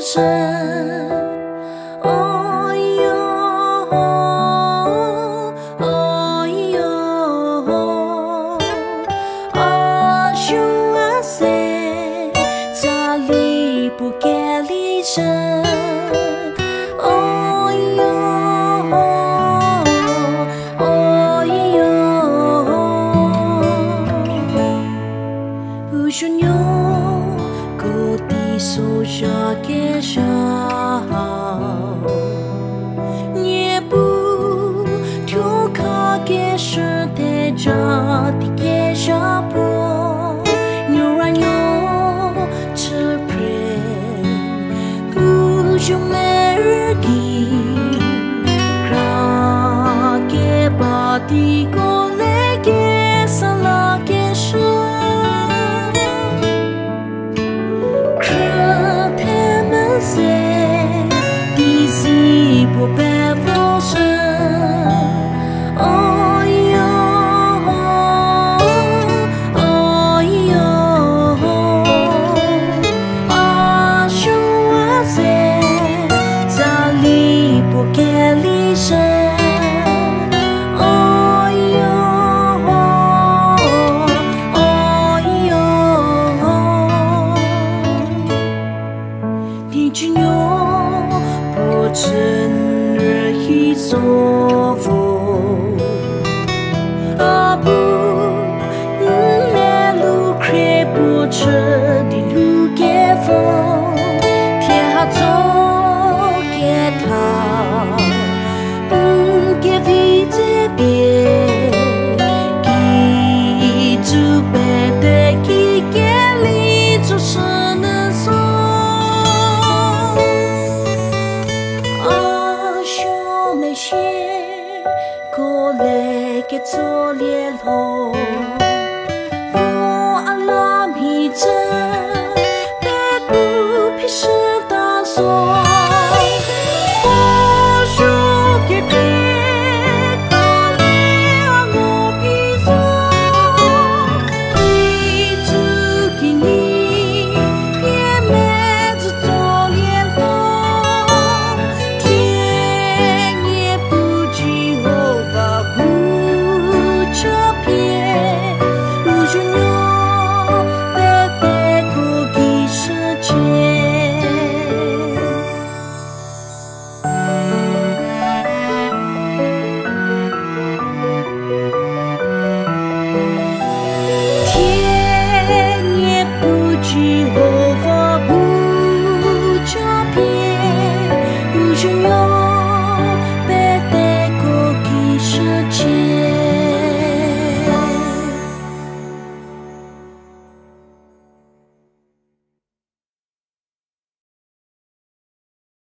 身。哦哟，哦哟，啊兄啊谁，家里不给离身。哦哟，哦哟，不许牛，狗的手下给上。家的给下坡，牛啊牛，吃配，不就没日给，卡给把的过来给上了给上，可他们谁，彼此不白发生。趁日一所佛，阿不，来路开不彻的路给风，天下走给他，给为这边，给主白的给给里做什能说。过来给做联络，我阿拉米真，白骨皮是大锁。就有白带过几世间。